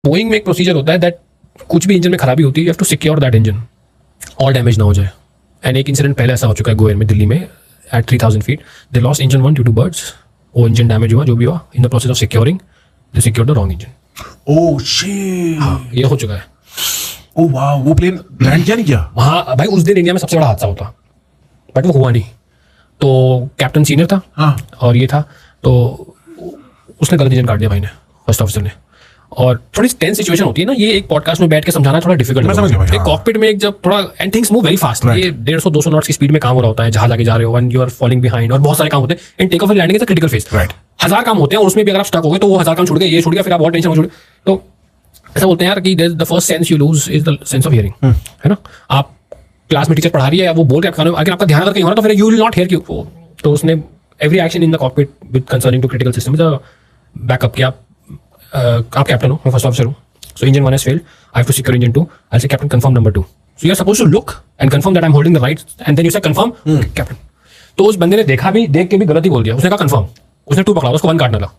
Boeing में एक procedure होता है दैट कुछ भी इंजन में खराबी होती है, you have to secure that engine और डैमेज ना हो जाए. एंड एक इंसिडेंट पहले ऐसा हो चुका है गोवा में, दिल्ली में at 3000 feet they lost engine 1 due to birds. वो इंजन डैमेज हुआ, जो भी हुआ, in the process of securing they secured the wrong engine. Oh shit. हाँ, ये हो चुका है. ओह वाह, वो प्लेन लैंड किया नहीं किया? वहाँ भाई उस दिन इंडिया में सबसे बड़ा हादसा होता, बट वो हुआ नहीं. तो कैप्टन सीनियर था. हाँ. और ये था, तो उसने गलत इंजन काट दिया भाई ने, फर्स्ट ऑफिसर ने. और थोड़ी टेंस सिचुएशन होती है ना, ये एक पॉडकास्ट में बैठ के समझाना थोड़ा डिफिकल्ट है. एक कॉकपिट में एक जब थोड़ा and things move very fast, ये 150-200 नॉट्स की स्पीड में काम हो रहा होता है, जहाज आगे जा रहे हो, one you are falling behind, और बहुत सारे काम होते हैं. In take off and landing is a critical phase. Right. 1000 काम होते हैं, और उसमें भी अगर आप स्टक हो गए तो वो 1000 काम छूट गए, ये छूट गया, फिर आप बहुत टेंशन में छूट. तो ऐसा बोलते हैं यार कि the first sense you lose is the sense of hearing, है ना. आप क्लास में टीचर पढ़ा रही है, वो बोल के अगर आपका ध्यान अगर कहीं हो रहा है तो फिर you will not hear you. तो उसने every action in the cockpit with concerning to critical system is a backup कि आप कैप्टन हो, मैं फर्स्ट ऑफिसर हूँ. So engine 1 has failed. I have to secure engine 2. I'll say captain confirm number 2. So you are supposed to look and confirm that I'm holding the right, and then you say confirm captain. तो उस बंदे ने देखा भी, देख के भी गलत ही बोल दिया. उसने कहा confirm. उसने 2 पकड़ा, उसको 1 काटना था.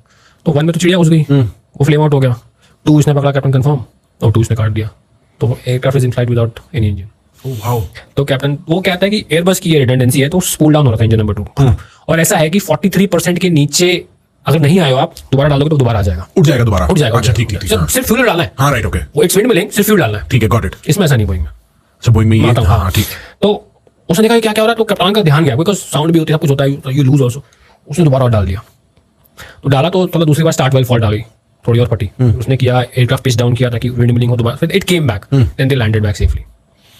तो 1 में तो चिड़िया घुस गई, वो फ्लेम आउट हो गया. 2 इसने पकड़ा कैप्टन confirm, और 2 इसने काट दिया. तो aircraft is in flight without any engine. Wow. तो कैप्टन वो कहता है कि एयरबस की ये रिडंडेंसी है, तो स्पूल डाउन हो रहा था इंजन नंबर 2. और ऐसा है कि 43% के नीचे अगर नहीं आए हो आप, दोबारा डालोगे तो दोबारा आ जाएगा, उठ जाएगा दोबारा. उठ जाएगा. अच्छा ठीक ठीक. सिर्फ फ्यूल डालना है. हाँ राइट ओके. वो एक स्पीड में लेंगे, सिर्फ फ्यूल डालना है. ठीक है, गॉट इट. इसमें ऐसा नहीं बोइंग में. अच्छा बोइंग में ये. हाँ ठीक. तो उसने देखा क्या क्या हो रहा है, तो कप्तान का ध्यान गया, बिकॉज साउंड भी होती है, सब कुछ होता है, यू लूज ऑल्सो. उसने दोबारा और डाल दिया. तो डाला तो मतलब दूसरी बार स्टार्ट वाली फॉल्ट आ गई, थोड़ी और फटी. उसने किया, एयरक्राफ्ट पिच डाउन किया ताकि विंड मिलिंग हो, दोबारा फिर it came back, then they landed back safely.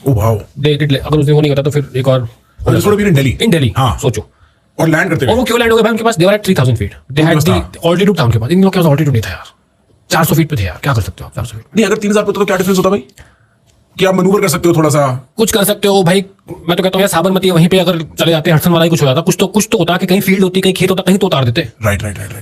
Oh wow. दे अगर उस दिन वो नहीं होता तो फिर एक और इन दिल्ली. हाँ. सोचो. और लैंड करते और वो क्यों लैंड हो गया भाई, उनके पास they were at 3000 feet, they had the altitude था उनके पास. इन लोगों के पास ऑल्टीट्यूड नहीं था यार, 400 फीट पे थे यार. क्या कर सकते हो आप 400 फीट? नहीं, अगर 3000 पे तो क्या डिफरेंस होता भाई? कि आप मैन्यूवर कर सकते हो थोड़ा सा, कुछ कर सकते हो भाई. मैं तो कहता हूँ यार, साबरमती वहीं पे अगर चले जाते, हडसन वाला ही कुछ हो जाता, कुछ तो होता कि कहीं फील्ड होती, कहीं खेत होता, कहीं तो उतार देते. Right right right.